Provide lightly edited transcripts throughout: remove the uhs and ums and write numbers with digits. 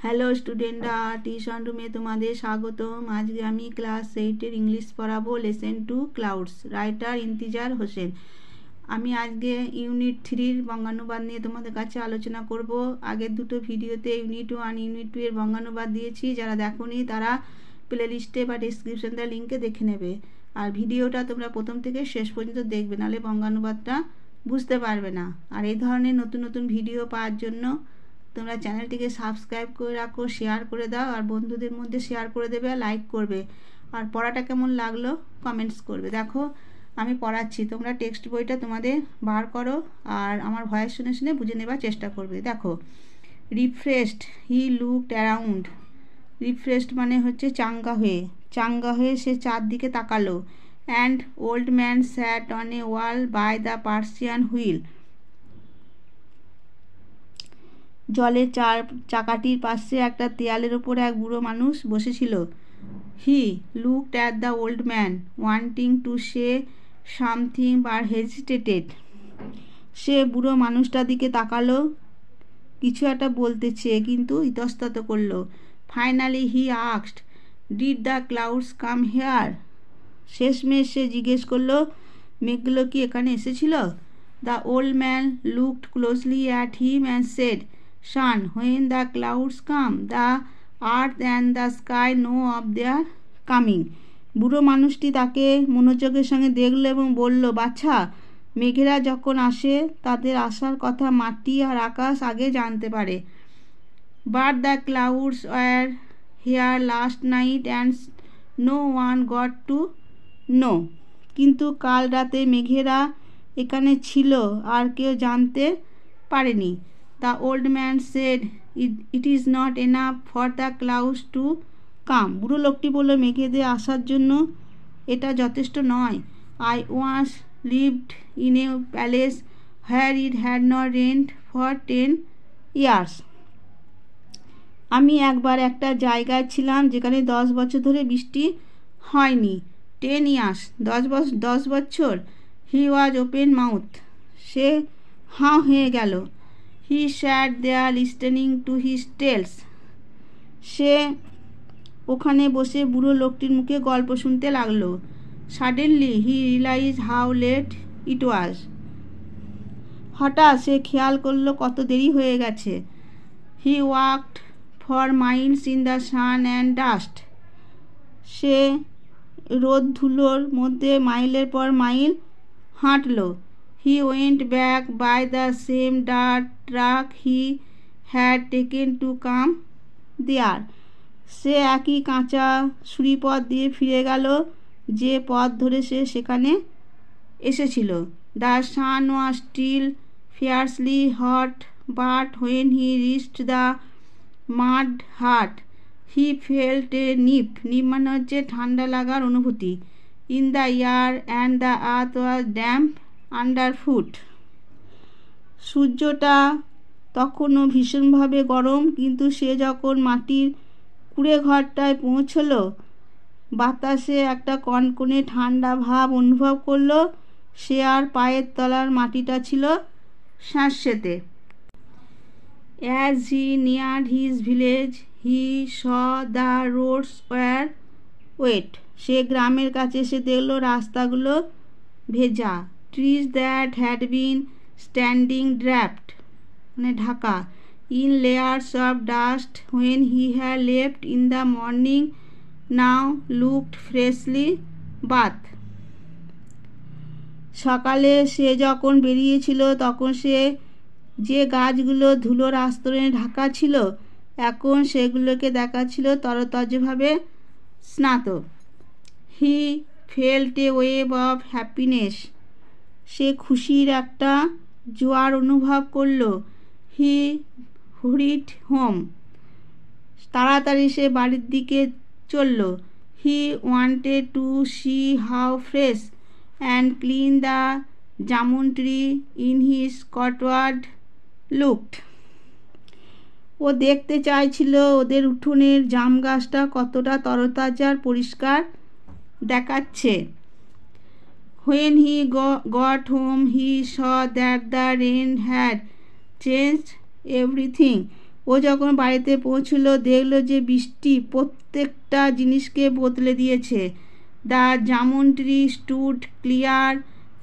Hello স্টুডেন্টরা, tuition রুমে তোমাদের স্বাগতম। আজকে আমি ক্লাস 8-এর ইংলিশ পড়াবো। Lesson 2 clouds, writer Intizar Husain. আমি আজকে ইউনিট 3-র বঙ্গানুবাদ নিয়ে তোমাদের কাছে আলোচনা করব। আগের দুটো ভিডিওতে ইউনিট 1, ইউনিট 2 এর বঙ্গানুবাদ দিয়েছি। যারা দেখোনি তারা প্লে লিস্টে বা ডিসক্রিপশন দেওয়া লিঙ্কে দেখে নেবে। আর ভিডিওটা তোমরা প্রথম থেকে শেষ পর্যন্ত দেখবে, নাহলে বঙ্গানুবাদটা বুঝতে পারবে না। আর এই ধরনের নতুন নতুন ভিডিও পাওয়ার জন্য তোমরা চ্যানেলটিকে সাবস্ক্রাইব করে রাখো, শেয়ার করে দাও, আর বন্ধুদের মধ্যে শেয়ার করে দেবে, আর লাইক করবে। আর পড়াটা কেমন লাগলো কমেন্টস করবে। দেখো আমি পড়াচ্ছি, তোমরা টেক্সট বইটা তোমাদের বার করো আর আমার ভয়েস শুনে শুনে বুঝে নেবার চেষ্টা করবে। দেখো, refreshed he looked around. Refreshed মানে হচ্ছে চাঙ্গা হয়ে সে চারদিকে তাকালো। And old man sat on a wall by the Persian wheel. জলের চাকাটির পাশে একটা দেয়ালের ওপর এক বুড়ো মানুষ বসেছিল। He looked at the old man wanting to say something but hesitated. সে বুড়ো মানুষটার দিকে তাকালো, কিছু একটা বলতে চেয়ে কিন্তু ইতস্তত করলো। Finally he asked, did the clouds come here? শেষমেশ সে জিজ্ঞেস করলো, মেঘগুলো কি এখানে এসেছিল? The old man looked closely at him and said, Son, when the clouds come, the earth and the sky know of their coming. বুড়ো মানুষটি তাকে মনোযোগের সঙ্গে দেখল এবং বলল, বাছা, মেঘেরা যখন আসে তাদের আসার কথা মাটি আর আকাশ আগে জানতে পারে। But the clouds were here last night and no one got to know. কিন্তু কাল রাতে মেঘেরা এখানে ছিল আর কেউ জানতে পারেনি। The old man said, it is not enough for the clouds to come. বুড়ো লোকটি বলল, মেঘেদের আসার জন্য এটা যথেষ্ট নয়। I once lived in a palace where it had not rained for 10 years. আমি একবার একটা জায়গায় ছিলাম যেখানে 10 বছর ধরে বৃষ্টি হয়নি। 10 years, 10 বছর। He was open mouth. সে হাঁ হয়ে গেল। He sat there listening to his tales. সে ওখানে বসে বুড়ো লোকটির মুখে গল্প শুনতে লাগলো। Suddenly he realized how late it was. হঠাৎ সে খেয়াল করলো কত দেরি হয়ে গেছে। He walked for miles in the sun and dust. সে রোদ ধুলোর মধ্যে মাইলের পর mile হাঁটলো। He went back by the same dirt track he had taken to come there. সে একই কাঁচা সুড়িপথ দিয়ে ফিরে গেল যে পথ ধরে সে সেখানে এসেছিল। The sun was still fiercely hot, but when he reached the mud hut, he felt a nip. Nip মানে হচ্ছে ঠান্ডা লাগার অনুভূতি। In the air and the earth was damp underfoot. সূর্যটা তখনও ভীষণভাবে গরম, কিন্তু সে যখন মাটির কুঁড়ে ঘরটায় পৌঁছল, বাতাসে একটা কনকনে ঠান্ডা ভাব অনুভব করলো। সে আর পায়ের তলার মাটিটা ছিল স্যাঁতসেঁতে। As he neared his village, he saw the roads were wet. সে গ্রামের কাছে এসে দেখলো রাস্তাগুলো ভেজা। Trees that had been standing draped, মানে Dhaka, in layers of dust when he had left in the morning, now looked freshly bathed. সকালে সে যখন বেরিয়েছিল তখন সে যে গাছগুলো ধুলোর আস্তরণে ঢাকা ছিল, এখন সেগুলোকে দেখাচ্ছিল তরতাজাভাবে স্নাত। He felt a wave of happiness. সে খুশির একটা জোয়ার অনুভব করল। He hurried home. তাড়াতাড়ি সে বাড়ির দিকে চলল। He wanted to see how fresh and clean the jamun tree in his courtyard looked. ও দেখতে চাইছিল ওদের উঠোনের জাম গাছটা কতটা তরতাজা আর পরিষ্কার দেখাচ্ছে। When he got home, he saw that the rain had changed everything. ও যখন বাড়িতে পৌঁছলো দেখলো যে বৃষ্টি প্রত্যেকটা জিনিসকে বদলে দিয়েছে। The jamun tree stood clear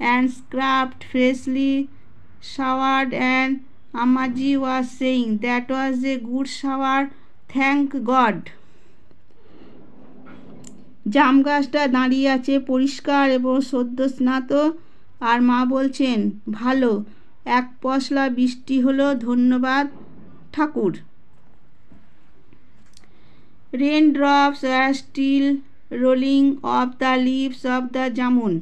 and scrubbed freshly showered and Ammaji was saying that was a good shower, thank God. জাম গাছটা দাঁড়িয়ে আছে পরিষ্কার এবং সদ্য স্নাত, আর মা বলছেন ভালো, এক পশলা বৃষ্টি হলো, ধন্যবাদ ঠাকুর। Rain drops are still rolling off the leaves of the jamun.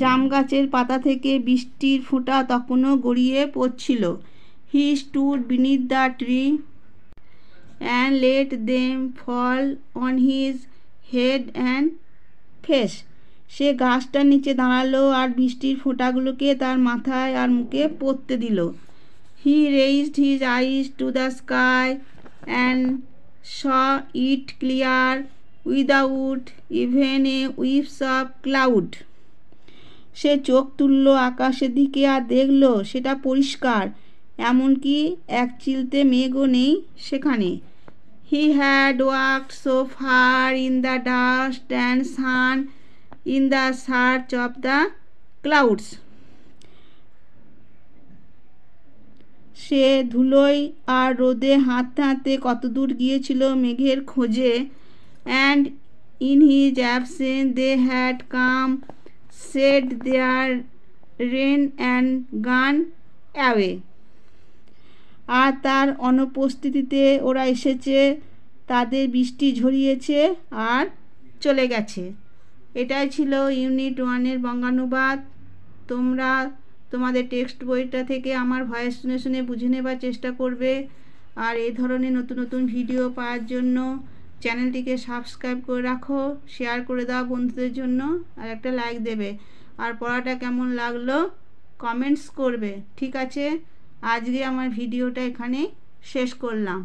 জাম গাছের পাতা থেকে বৃষ্টির ফোঁটা তখনও গড়িয়ে পড়ছিল। He stood beneath the tree and let them fall on his head and face. সে গাছটার নিচে দাঁড়ালো আর বৃষ্টির ফোঁটাগুলোকে তার মাথায় আর মুখে পড়তে দিল। He raised his eyes to the sky and saw it clear without even a উইপস অফ ক্লাউড। সে চোখ তুলল আকাশের দিকে আর দেখল সেটা পরিষ্কার, এমনকি এক চিলতে মেঘও নেই সেখানে। He had walked so far in the dust and sun in the search of the clouds. সে ধুলোয় আর রোদে হাঁটতে হাঁটতে কত দূর গিয়েছিল মেঘের খোঁজে। And in his absence they had come, shed their rain and gone away. আর তার অনুপস্থিতিতে ওরা এসেছে, তাদের বৃষ্টি ঝরিয়েছে আর চলে গেছে। এটাই ছিল ইউনিট 1-এর বঙ্গানুবাদ। তোমরা তোমাদের টেক্সট বইটা থেকে আমার ভয়েস শুনে শুনে বুঝে নেবার চেষ্টা করবে। আর এই ধরনের নতুন নতুন ভিডিও পাওয়ার জন্য চ্যানেলটিকে সাবস্ক্রাইব করে রাখো, শেয়ার করে দাও বন্ধুদের জন্য, আর একটা লাইক দেবে। আর পড়াটা কেমন লাগলো কমেন্টস করবে। ঠিক আছে, আজকে আমার ভিডিওটা এখানে শেষ করলাম।